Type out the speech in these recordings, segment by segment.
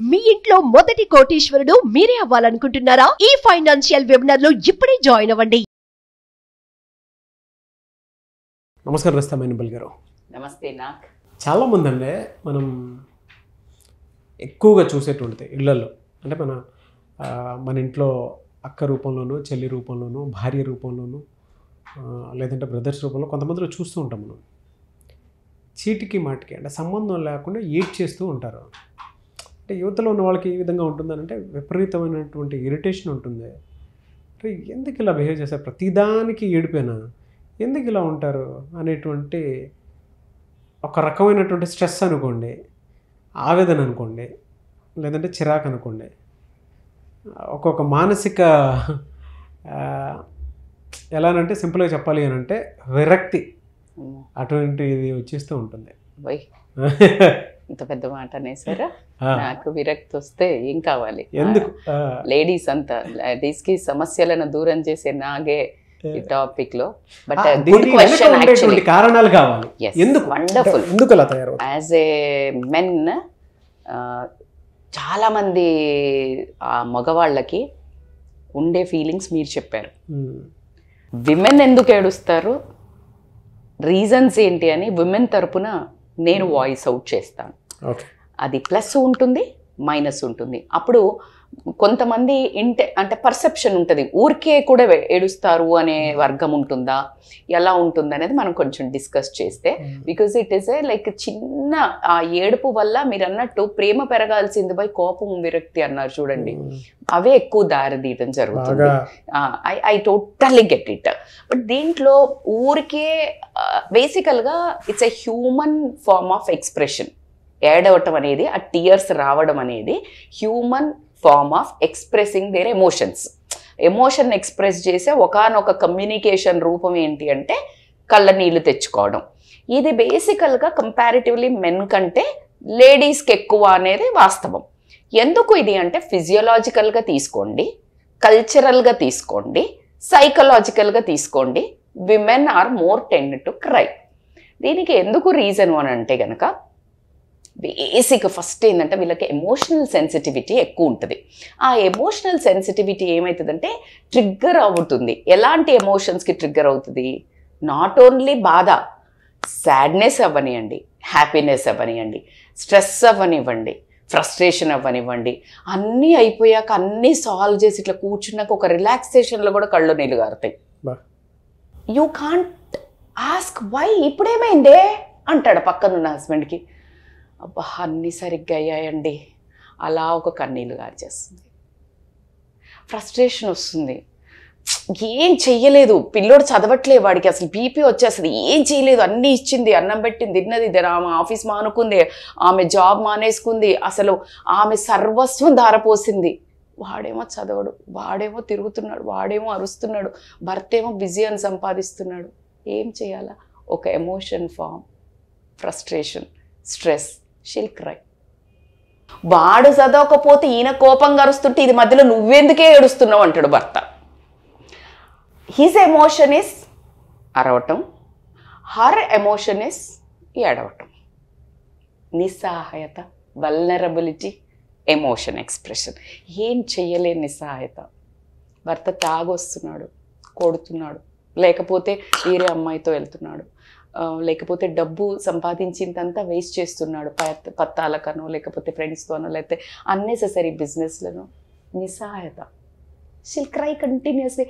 మీ ఇంట్లో మొదటి కోటీశ్వరుడు మీరే అవ్వాలనుకుంటున్నారా? ఈ ఫైనాన్షియల్ వెబినార్ లో ఇప్పుడే జాయిన్ అవ్వండి. నమస్కారం రస్తామైనబల్ గారు. నమస్తే. నాకు చాలా మంది అండి మనం ఎక్కువగా చూసేటువంటిది ఇళ్లలో అంటే మన ఇంట్లో అక్క రూపంలోనూ, చెల్లి రూపంలోనూ, భార్య రూపంలోనూ, లేదంటే బ్రదర్స్ రూపంలో కొంతమందిలో చూస్తూ ఉంటాం మనం. చీటికి మాటికి అంటే సంబంధం లేకుండా ఏడ్ చేస్తూ ఉంటారు. అంటే యువతలో ఉన్న వాళ్ళకి ఏ విధంగా ఉంటుందనంటే విపరీతమైనటువంటి ఇరిటేషన్ ఉంటుంది. అంటే ఎందుకు ఇలా బిహేవ్ చేస్తారు, ప్రతిదానికి ఏడిపోయినా ఎందుకు ఇలా ఉంటారు అనేటువంటి ఒక రకమైనటువంటి స్ట్రెస్ అనుకోండి, ఆవేదన అనుకోండి, లేదంటే చిరాకు అనుకోండి, ఒక్కొక్క మానసిక ఎలానంటే సింపుల్గా చెప్పాలి అని అంటే విరక్తి అటువంటిది వచ్చేస్తూ ఉంటుంది. ఇంత పెద్ద మాట అనేసారా? నాకు విరక్తి వస్తే ఏం కావాలి? ఎందుకు లేడీస్ అంతా లేడీస్కి సమస్యలను దూరం చేసే నాగే ఈ టాపిక్ లో. బట్ కారణాలు కావాలి. వండర్ఫుల్. ఎందుకు అలా తయారు? యాజ్ ఏ మెన్ చాలా మంది మగవాళ్ళకి ఉండే ఫీలింగ్స్ మీరు చెప్పారు. విమెన్ ఎందుకు ఏడుస్తారు, రీజన్స్ ఏంటి అని విమెన్ తరపున నేను వాయిస్ అవుట్ చేస్తాను. అది ప్లస్ ఉంటుంది, మైనస్ ఉంటుంది. అప్పుడు కొంతమంది అంటే పర్సెప్షన్ ఉంటుంది, ఊరికే కూడా ఏడుస్తారు అనే వర్గం ఉంటుందా, ఎలా ఉంటుంది అనేది మనం కొంచెం డిస్కస్ చేస్తే, because it is a like చిన్న ఆ ఏడుపు వల్ల మీరు అన్నట్టు ప్రేమ పెరగాల్సింది పోయి కోపం, విరక్తి అన్నారు చూడండి, అవే ఎక్కువ దారి తీయడం జరుగుతుంది. I totally get it. But దీంట్లో ఊరికే బేసికల్గా it's a human form of expression. ఏడవటం అనేది, ఆ టీయర్స్ రావడం అనేది human form of expressing their emotions. Emotion express చేసే ఒకానొక కమ్యూనికేషన్ రూపం ఏంటి అంటే కళ్ళ నీళ్లు తెచ్చుకోవడం. ఇది బేసికల్గా కంపారిటివ్లీ మెన్ కంటే లేడీస్కి ఎక్కువ అనేది వాస్తవం. ఎందుకు ఇది అంటే ఫిజియోలాజికల్గా తీసుకోండి, కల్చరల్గా తీసుకోండి, సైకలాజికల్గా తీసుకోండి, women are more tend to cry. దీనికి ఎందుకు రీజన్ అని అంటే కనుక బేసిక్ ఫస్ట్ ఏంటంటే వీళ్ళకి ఎమోషనల్ సెన్సిటివిటీ ఎక్కువ ఉంటుంది. ఆ ఎమోషనల్ సెన్సిటివిటీ ఏమవుతుందంటే ట్రిగ్గర్ అవుతుంది. ఎలాంటి ఎమోషన్స్కి ట్రిగ్గర్ అవుతుంది? నాట్ ఓన్లీ బాధ, సాడ్నెస్ అవ్వనివ్వండి, హ్యాపీనెస్ అవ్వనివ్వండి, స్ట్రెస్ అవ్వనివ్వండి, ఫ్రస్ట్రేషన్ అవ్వనివ్వండి, అన్నీ అయిపోయాక అన్నీ సాల్వ్ చేసి ఇట్లా కూర్చున్నాక ఒక రిలాక్సేషన్లో కూడా కళ్ళు నీళ్ళు గారుతాయి. యూ కాంట్ ఆస్క్ వై, ఇప్పుడేమైందే అంటాడు పక్కనున్న హస్బెండ్కి. అబ్బా అన్నీ సరిగ్గా అయ్యాయండి, అలా ఒక కన్నీళ్ళు గార్చేస్తుంది. ఫ్రస్ట్రేషన్ వస్తుంది, ఏం చెయ్యలేదు, పిల్లోడు చదవట్లే, వాడికి అసలు బీపీ వచ్చేస్తుంది, ఏం చేయలేదు, అన్నీ ఇచ్చింది, అన్నం పెట్టింది, తిన్నది, ఆమె ఆఫీస్ మానుకుంది, ఆమె జాబ్ మానేసుకుంది, అసలు ఆమె సర్వస్వం ధారపోసింది. వాడేమో చదవడు, వాడేమో తిరుగుతున్నాడు, వాడేమో అరుస్తున్నాడు, భర్త ఏమో బిజీ అని సంపాదిస్తున్నాడు. ఏం చేయాలా? ఒక emotion form, frustration, stress, she'll cry. వాడు చదవకపోతే ఈయన కోపంగా అరుస్తుంటే ఇది మధ్యలో నువ్వెందుకే ఏడుస్తున్నావు అంటాడు భర్త. హిజ్ ఎమోషన్ ఇస్ అరవటం, హర్ ఎమోషన్ ఇస్ ఏడవటం. నిస్సహాయత, వల్నరబిలిటీ, ఎమోషన్ ఎక్స్ప్రెషన్. ఏం చెయ్యలేని నిస్సహాయత. భర్త తాగొస్తున్నాడు, కొడుతున్నాడు, లేకపోతే వేరే అమ్మాయితో వెళ్తున్నాడు, లేకపోతే డబ్బు సంపాదించిందంతా వేస్ట్ చేస్తున్నాడు పత్తాలకనో, లేకపోతే ఫ్రెండ్స్తోనో, లేకపోతే అన్నెసెసరీ బిజినెస్లను. నిస్సహాయత. She'll cry continuously.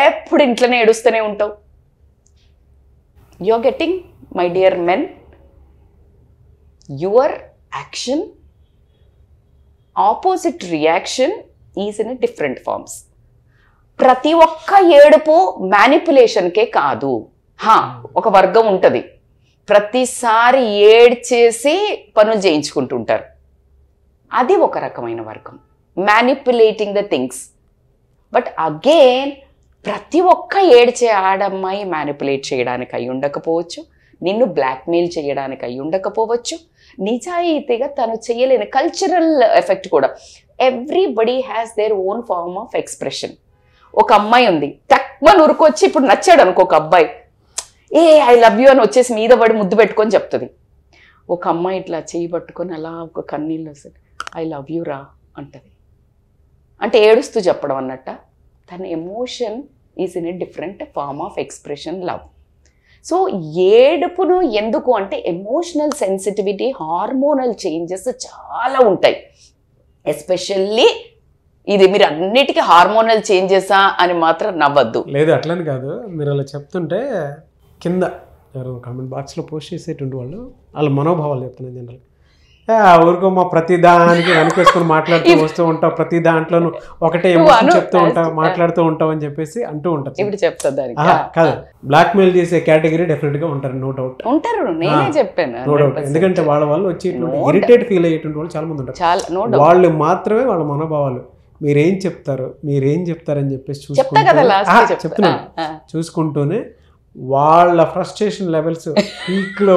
ఎప్పుడు ఇంట్లోనే ఏడుస్తూనే ఉంటావు. You are getting, my dear men, your action opposite reaction is in different forms. ప్రతి ఒక్క ఏడుపు మ్యానిపులేషన్కే కాదు. ఒక వర్గం ఉంటుంది, ప్రతిసారి ఏడ్చేసి పనులు చేయించుకుంటుంటారు, అది ఒక రకమైన వర్గం, manipulating the things. But again ప్రతి ఒక్క ఏడ్చే ఆడమ్మాయి మ్యానిపులేట్ చేయడానికి అయి ఉండకపోవచ్చు, నిన్ను బ్లాక్మెయిల్ చేయడానికి అయి ఉండకపోవచ్చు, నిజాయితీగా తను చేయలేని కల్చరల్ ఎఫెక్ట్ కూడా. Everybody has their own form of expression. ఒక అమ్మాయి ఉంది, తక్కువ నురుకొచ్చి ఇప్పుడు నచ్చాడు అనుకో ఒక అబ్బాయి, ఐ లవ్ యూ అని వచ్చేసి మీద పడి ముద్దు పెట్టుకొని చెప్తుంది. ఒక అమ్మాయి ఇట్లా చేయి పట్టుకొని అలా ఒక కన్నీళ్ళు వస్తుంది, ఐ లవ్ యూ రా అంటది. అంటే ఏడుస్తూ చెప్పడం అన్నట్ట. తన emotion is in a different form of expression love. So ఏడుపును ఎందుకు అంటే ఎమోషనల్ సెన్సిటివిటీ, హార్మోనల్ చేంజెస్ చాలా ఉంటాయి. ఎస్పెషల్లీ ఇది మీరు అన్నిటికీ హార్మోనల్ చేంజెసా అని మాత్రం నవ్వద్దు. లేదు అట్లని కాదు, మీరు అలా చెప్తుంటే కింద ఎవరు కామెంట్ బాక్స్లో పోస్ట్ చేసేటువంటి వాళ్ళు వాళ్ళ మనోభావాలు చెప్తున్నాను. జనరల్గా ఊరికో మా ప్రతి దానికి వెనకేసుకొని మాట్లాడుతూ వస్తూ ఉంటావు, ప్రతి దాంట్లోనూ ఒకటే ఎమోషన్ చెప్తూ ఉంటావు, మాట్లాడుతూ ఉంటావు అని చెప్పేసి అంటూ ఉంటారు. ఇప్పుడు చెప్తా దానికి కాదు, బ్లాక్ మెయిల్ చేసే కేటగిరీ డెఫినెట్ గా ఉంటారు, నో డౌట్ ఉంటారు. నేనే చెప్పాను నో డౌట్. ఎందుకంటే వాళ్ళ వాళ్ళు వచ్చి ఇరిటేట్ ఫీల్ అయ్యేటువంటి వాళ్ళు చాలా మంది ఉంటారు. వాళ్ళు మాత్రమే వాళ్ళ మనోభావాలు మీరేం చెప్తారని చెప్పేసి చెప్తున్నాను చూసుకుంటూనే వాళ్ళ ఫ్రస్ట్రేషన్ లెవెల్స్ పీక్ లో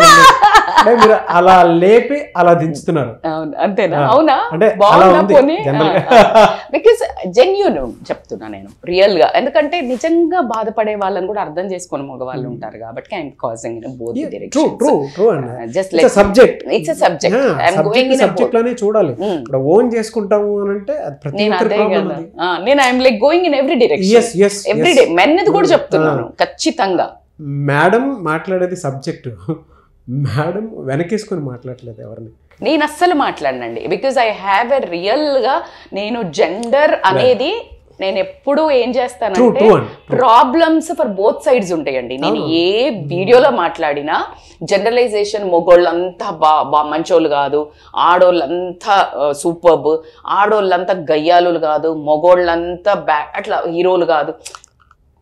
అంటే మీరు అలా లేపి అలా దించుతున్నారు. అంతేనా? అవునా? అంటే బికాస్ జెన్యూన్ చెప్తున్నా నేను రియల్ గా. ఎందుకంటే నిజంగా బాధపడే వాళ్ళని కూడా అర్థం చేసుకుని మగవాళ్ళు ఉంటారు కాబట్టి I'm causing in both directions. Just like subject, it's a subject. I'm going in subject లోనే చూడాలి. ఇప్పుడు ఓన్ చేసుకుంటాము అని అంటే అది ప్రతి ఒక్కరి ప్రాబ్లం అది. నేను I am like going in every direction, every day. మెన్నది కూడా చెప్తున్నాను ఖచ్చితంగా. మేడం మాట్లాడేది సబ్జెక్టు, మేడం వెనకేసుకొని మాట్లాడలేదు ఎవరిని. నేను అస్సలు మాట్లాడనండి. బికాజ్ ఐ హ్యావ్ ఎ రియల్గా నేను జెండర్ అనేది నేను ఎప్పుడు ఏం చేస్తానంటే ప్రాబ్లమ్స్ ఫర్ బోత్ సైడ్స్ ఉంటాయండి. నేను ఏ వీడియోలో మాట్లాడినా జనరలైజేషన్ మొగోళ్ళంతా మంచోళ్ళు కాదు, ఆడోళ్ళంతా సూపర్బ్, ఆడోళ్ళంతా గయ్యాలు కాదు, మొగోళ్ళంతా అట్లా హీరోలు కాదు.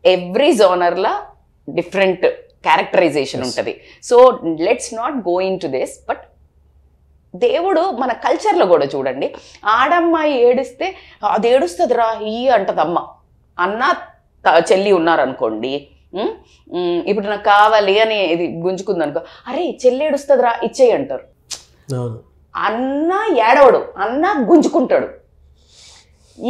ఎవ్రీ జోనర్లా డిఫరెంట్ క్యారెక్టరైజేషన్ ఉంటుంది. So let's not go in to this. But దేవుడు మన కల్చర్లో కూడా చూడండి, ఆడమ్మాయి ఏడిస్తే అది ఏడుస్తుందిరా ఈ అంటది అమ్మ. అన్న చెల్లి ఉన్నారనుకోండి, ఇప్పుడు నాకు కావాలి అని ఇది గుంజుకుందనుకో, అరే చెల్లి ఏడుస్తుందిరా ఇచ్చేయి అంటారు. అన్న ఏడవడు, అన్న గుంజుకుంటాడు.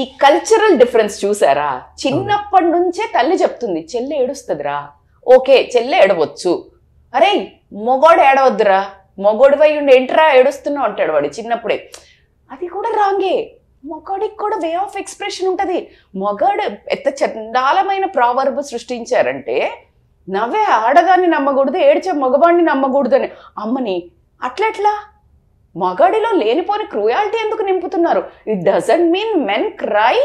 ఈ కల్చరల్ డిఫరెన్స్ చూసారా? చిన్నప్పటి నుంచే తల్లి చెప్తుంది చెల్లి ఏడుస్తుందిరా, ఓకే చెల్లె ఏడవచ్చు, అరే మొగోడు ఏడవద్దురా, మొగోడు వై ఉండి ఏంట్రా ఏడుస్తున్నావు అంటాడు వాడు చిన్నప్పుడే. అది కూడా రాంగే. మొగాడికి కూడా వే ఆఫ్ ఎక్స్ప్రెషన్ ఉంటుంది. మొగాడు ఎంత చండాలమైన ప్రావర్బ్ సృష్టించారంటే, నవ్వే ఆడదాన్ని నమ్మకూడదు, ఏడ్చే మగవాడిని నమ్మకూడదని. అమ్మని అట్లెట్లా? మగాడిలో లేనిపోని క్రూయాలిటీ ఎందుకు నింపుతున్నారు? It doesn't mean men cry.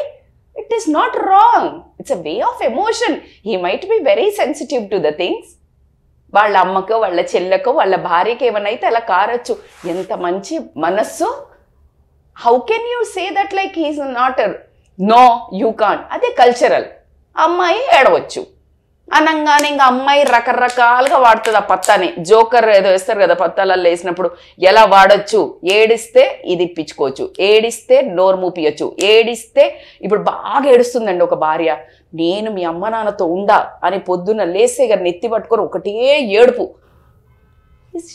It is not wrong. It's a way of emotion. He might be very sensitive to the things. వాళ్ళ అమ్మకో వాళ్ళ చెల్లెకో వాళ్ళ భార్యకి ఏమైనా అయితే అలా కారచ్చు. ఎంత మంచి మనస్సు. How can you say that like he's not? No you can't. అదే కల్చరల్. అమ్మాయి ఏడవచ్చు అనగానే ఇంకా అమ్మాయి రకరకాలుగా వాడుతుంది ఆ పత్తాని. జోకర్ ఏదో వేస్తారు కదా పత్తాలలో వేసినప్పుడు, ఎలా వాడచ్చు. ఏడిస్తే ఇది ఇప్పించుకోవచ్చు, ఏడిస్తే నోరు మూపియచ్చు, ఏడిస్తే ఇప్పుడు బాగా ఏడుస్తుందండి ఒక భార్య, నేను మీ అమ్మ నాన్నతో ఉండా అని పొద్దున్న లేసే గారు నెత్తి పట్టుకొని ఒకటే ఏడుపు.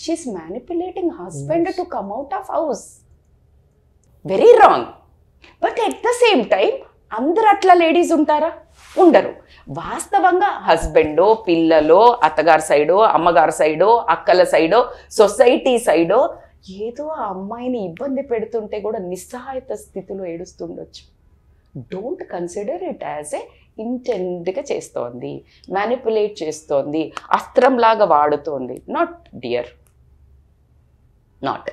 She's manipulating husband to come out of house. Very wrong. But at the same time అందరు అట్లా లేడీస్ ఉంటారా? ఉండరు. వాస్తవంగా హస్బెండో పిల్లలో అత్తగారి సైడో అమ్మగారి సైడో అక్కల సైడో సొసైటీ సైడో ఏదో ఆ అమ్మాయిని ఇబ్బంది పెడుతుంటే కూడా నిస్సహాయత స్థితిలో ఏడుస్తుండొచ్చు. Don't consider it as a ఇంటెంట్గా చేస్తోంది, మ్యానిపులేట్ చేస్తోంది, అస్త్రంలాగా వాడుతోంది. Not dear, not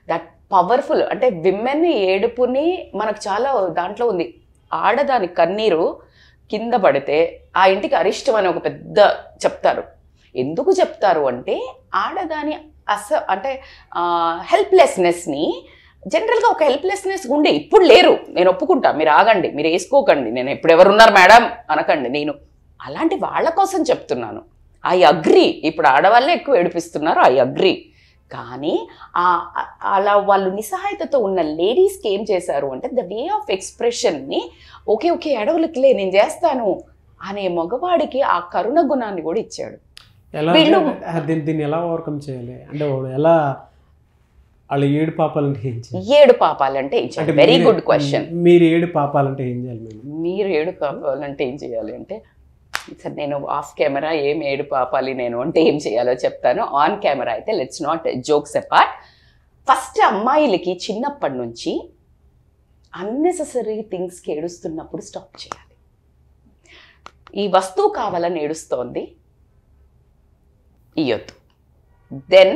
that powerful. అంటే విమెన్ ఏడుపుని మనకు చాలా దాంట్లో ఉంది. ఆడదాని కన్నీరు కింద పడితే ఆ ఇంటికి అరిష్టం అని ఒక పెద్ద చెప్తారు. ఎందుకు చెప్తారు అంటే ఆడదాని అంటే హెల్ప్లెస్నెస్ని జనరల్గా ఒక హెల్ప్లెస్నెస్ ఉండే, ఇప్పుడు లేరు, నేను ఒప్పుకుంటా, మీరు ఆగండి, మీరు వేసుకోకండి, నేను ఇప్పుడు ఎవరున్నారు మేడం అనకండి, నేను అలాంటి వాళ్ళ కోసం చెప్తున్నాను. I agree. ఇప్పుడు ఆడవాళ్ళే ఎక్కువ ఏడిపిస్తున్నారు, ఐ అగ్రీ. కానీ అలా వాళ్ళు నిస్సహాయతతో ఉన్న లేడీస్కి ఏం చేశారు అంటే ద వే ఆఫ్ ఎక్స్ప్రెషన్ని ఓకే ఓకే అడవులకిలే నేను చేస్తాను అనే మగవాడికి ఆ కరుణ గుణాన్ని కూడా ఇచ్చాడు. దీన్ని ఎలా ఓవర్కమ్ చేయాలి అంటే ఎలా వాళ్ళు ఏడు పాపాలంటే ఏం చేయాలి? ఏడు పాపాలంటే ఏం చేయాలి? Very good question. మీరు ఏడు పాపాలంటే ఏం చేయాలి? మీరు ఏడు పాపాలంటే ఏం చేయాలి అంటే, సార్ నేను ఆఫ్ కెమెరా ఏం ఏడు పాపాలి నేను అంటే ఏం చేయాలో చెప్తాను. ఆన్ కెమెరా అయితే let's not jokes apart. First అమ్మాయిలకి చిన్నప్పటి నుంచి అన్నెసెసరీ థింగ్స్కి ఏడుస్తున్నప్పుడు స్టాప్ చేయాలి. ఈ వస్తువు కావాలని ఏడుస్తోంది, ఇయ్యొద్దు. దెన్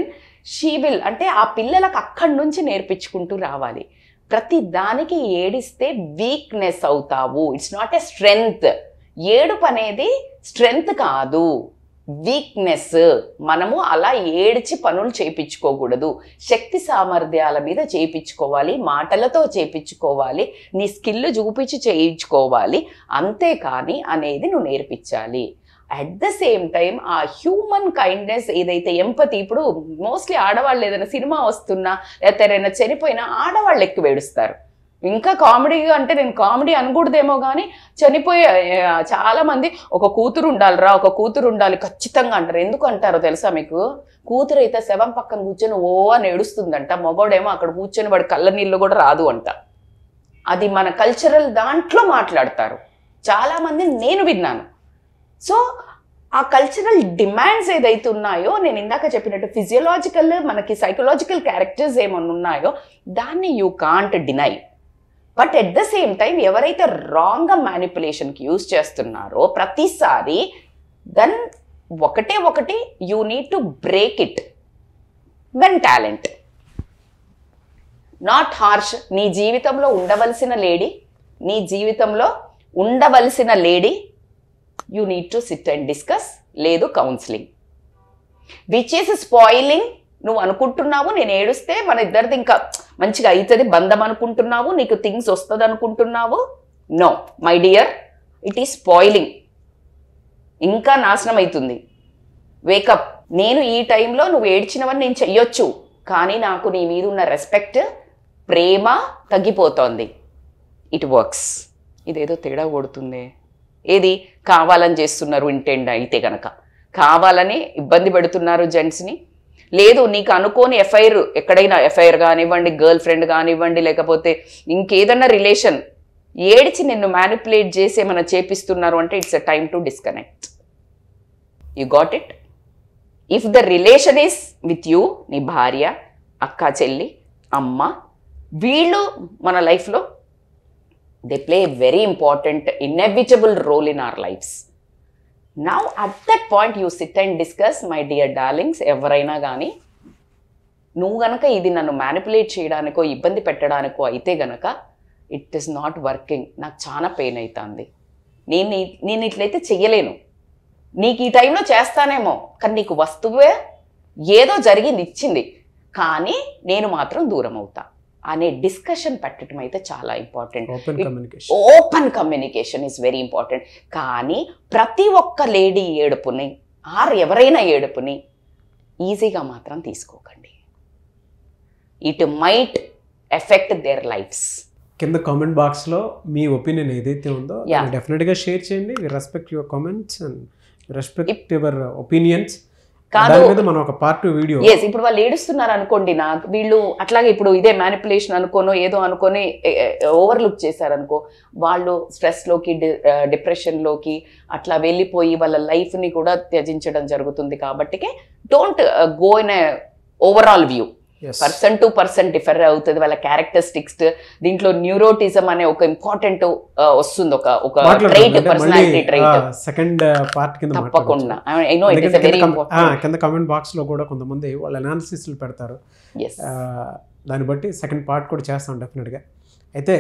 షీ విల్, అంటే ఆ పిల్లలకు అక్కడి నుంచి నేర్పించుకుంటూ రావాలి. ప్రతి దానికి ఏడిస్తే వీక్నెస్ అవుతావు. It's not a strength. ఏడుపు అనేది స్ట్రెంగ్త్ కాదు, వీక్నెస్. మనము అలా ఏడ్చి పనులు చేయించుకోకూడదు. శక్తి సామర్థ్యాల మీద చేయించుకోవాలి, మాటలతో చేయించుకోవాలి, నీ స్కిల్ చూపించి చేయించుకోవాలి, అంతేకాని అనేది నువ్వు నేర్పించాలి. అట్ ద సేమ్ టైం ఆ హ్యూమన్ కైండ్నెస్ ఏదైతే, ఎంపతి, ఇప్పుడు మోస్ట్లీ ఆడవాళ్ళు ఏదైనా సినిమా వస్తున్నా లేకపోతే ఎవరైనా చనిపోయినా ఆడవాళ్ళు ఎక్కువ ఏడుస్తారు. ఇంకా కామెడీగా అంటే నేను కామెడీ అనకూడదేమో కానీ చనిపోయే చాలామంది ఒక కూతురు ఉండాలిరా, ఒక కూతురు ఉండాలి ఖచ్చితంగా అంటారు. ఎందుకు అంటారో తెలుసా మీకు? కూతురు అయితే శవం పక్కన కూర్చొని ఓ అని ఏడుస్తుందంట, మగోడేమో అక్కడ కూర్చొని వాడి కళ్ళ నీళ్ళు కూడా రాదు అంట. అది మన కల్చరల్ దాంట్లో మాట్లాడతారు చాలామంది, నేను విన్నాను. సో ఆ కల్చరల్ డిమాండ్స్ ఏదైతే ఉన్నాయో, నేను ఇందాక చెప్పినట్టు ఫిజియోలాజికల్, మనకి సైకలాజికల్ క్యారెక్టర్స్ ఏమన్నా ఉన్నాయో దాన్ని you can't deny. But at the same time ఎవరైతే రాంగ్గా మ్యానిపులేషన్కి యూజ్ చేస్తున్నారో ప్రతిసారి, దెన్ ఒకటి you need to break it. When talent not harsh. నీ జీవితంలో ఉండవలసిన lady you need to SIT and discuss, లేదు కౌన్సిలింగ్. Which is spoiling. నువ్వు అనుకుంటున్నావు నేను ఏడుస్తే మన ఇద్దరిది ఇంకా మంచిగా అవుతుంది బంధం అనుకుంటున్నావు, నీకు థింగ్స్ వస్తుంది అనుకుంటున్నావు. No my dear, it is spoiling. ఇంకా నాశనం అవుతుంది. వేకప్. నేను ఈ టైంలో నువ్వు ఏడ్చినవని నేను చెయ్యొచ్చు, కానీ నాకు నీ మీద ఉన్న రెస్పెక్ట్, ప్రేమ తగ్గిపోతోంది. It works. ఇదేదో తేడా కొడుతుంది. ఏది కావాలని చేస్తున్నారు ఇంటెండ్ అయితే కనుక, కావాలని ఇబ్బంది పెడుతున్నారు జెంట్స్ని. లేదు నీకు అనుకోని ఎఫ్ఐఆర్, ఎక్కడైనా ఎఫ్ఐఆర్ కానివ్వండి, గర్ల్ ఫ్రెండ్ కానివ్వండి, లేకపోతే ఇంకేదన్నా రిలేషన్ ఏడిచి నిన్ను మ్యానిపులేట్ చేసి ఏమైనా చేపిస్తున్నారు అంటే it's a time to disconnect. You got it? If the relation is with you, నీ భార్య, అక్క, చెల్లి, అమ్మ, వీళ్ళు మన లైఫ్లో they play a very important, inevitable role in our lives. Now at that point you sit and discuss, my dear darlings, ఎవరైనా కానీ నువ్వు గనక ఇది నన్ను మ్యానిపులేట్ చేయడానికో ఇబ్బంది పెట్టడానికో అయితే గనక ఇట్ ఈస్ నాట్ వర్కింగ్. నాకు చాలా పెయిన్ అవుతుంది, నేను ఇట్లయితే చెయ్యలేను. నీకు ఈ టైంలో చేస్తానేమో, కానీ నీకు వస్తువే ఏదో జరిగింది ఇచ్చింది, కానీ నేను మాత్రం దూరం అవుతా అనే డిస్కషన్ పెట్టడం అయితే చాలా important. Open communication is very important. కానీ ప్రతి ఒక్క లేడీ ఏడుపుని ఎవరైనా ఏడుపుని ఈజీగా మాత్రం తీసుకోకండి. It might effect their lives. కింద కామెంట్ బాక్స్లో మీ ఒపీనియన్ ఏదైతే ఉందో డెఫినెట్గా షేర్ చేయండి. We respect your comments and respect your opinions. కాదు మనం ఒక పార్ట్ వీడియో, ఇప్పుడు వాళ్ళు ఏడుస్తున్నారు అనుకోండి, నాకు వీళ్ళు అట్లాగే ఇప్పుడు ఇదే మ్యానిపులేషన్ అనుకోనో ఏదో అనుకొని ఓవర్లుక్ చేశారనుకో, వాళ్ళు స్ట్రెస్లోకి, డిప్రెషన్లోకి అట్లా వెళ్ళిపోయి వాళ్ళ లైఫ్ని కూడా త్యజించడం జరుగుతుంది. కాబట్టి don't go in a overall view. Person to person differ అవుతుంది వాళ్ళ క్యారెక్టరిస్టిక్స్. దీంట్లో న్యూరోటిజం అనే ఒక ఇంపార్టెంట్ వస్తుంది, ఒక trait, personality trait. Second part కింద తప్పకుండా కింద కామెంట్ బాక్స్ లో కూడా కొంతమంది వాళ్ళ అనాలిసిస్ పెడతారు. దాన్ని బట్టి సెకండ్ పార్ట్ కూడా చేస్తాం డెఫినెట్గా. అయితే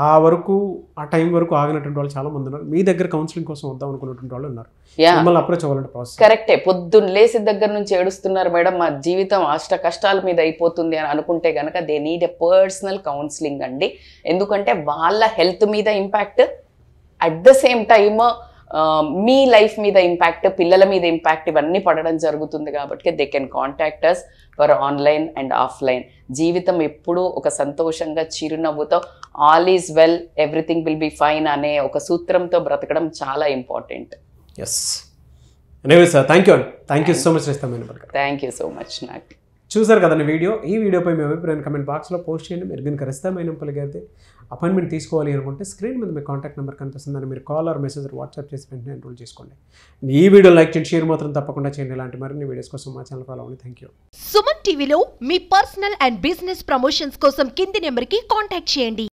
ఆ టైం వరకు ఆగినటువంటి వాళ్ళు చాలా మంది ఉన్నారు. మీ దగ్గర కౌన్సిలింగ్ కోసం వద్దాం అనుకున్నటువంటి వాళ్ళు ఉన్నారు. మిమ్మల్ని అప్రోచ్ అవ్వాలంటే ప్రాసెస్ కరెక్టే. పొద్దున్న లేసి దగ్గర నుంచి ఏడుస్తున్నారు మేడం, మా జీవితం అష్ట కష్టాల మీద అయిపోతుంది అని అనుకుంటే కనుక they need a personal counselling అండి. ఎందుకంటే వాళ్ళ హెల్త్ మీద impact, at the same time మీ లైఫ్ మీద ఇంపాక్ట్, పిల్లల మీద ఇంపాక్ట్, ఇవన్నీ పడడం జరుగుతుంది. కాబట్టి they can contact us for online and offline. జీవితం ఎప్పుడూ ఒక సంతోషంగా చిరునవ్వుతో all is well, everything will be fine అనే ఒక సూత్రంతో బ్రతకడం చాలా important. Yes. Anyway sir, thank you so much. Thank you so much. నాకు చూసారు కదండి వీడియో. ఈ వీడియోపై మీ అభిప్రాయాన్ని కమెంట్ బాక్స్లో పోస్ట్ చేయండి. మీరు కనుక రిస్తామైనప్పటికైతే అపాయింట్మెంట్ తీసుకోవాలి అనుకుంటే స్క్రీన్ మీద మీ కాంటాక్ట్ నెంబర్ కనిపిస్తుందని మీరు కాల్ ఆర్ మెసేజ్ వాట్సాప్ చేసి వెంటనే ఎన్రోల్ చేసుకోండి. ఈ వీడియో లైక్ చేయండి, షేర్ మాత్రం తప్పకుండా చేయండి. ఇలాంటి మరిన్ని వీడియోస్ కోసం మా ఛానల్ ఫాలో అవ్వండి. Thank you. సుమన్ టీవీలో మీ పర్సనల్ అండ్ బిజినెస్ ప్రమోషన్స్ కోసం కింది నెంబర్కి కాంటాక్ట్ చేయండి.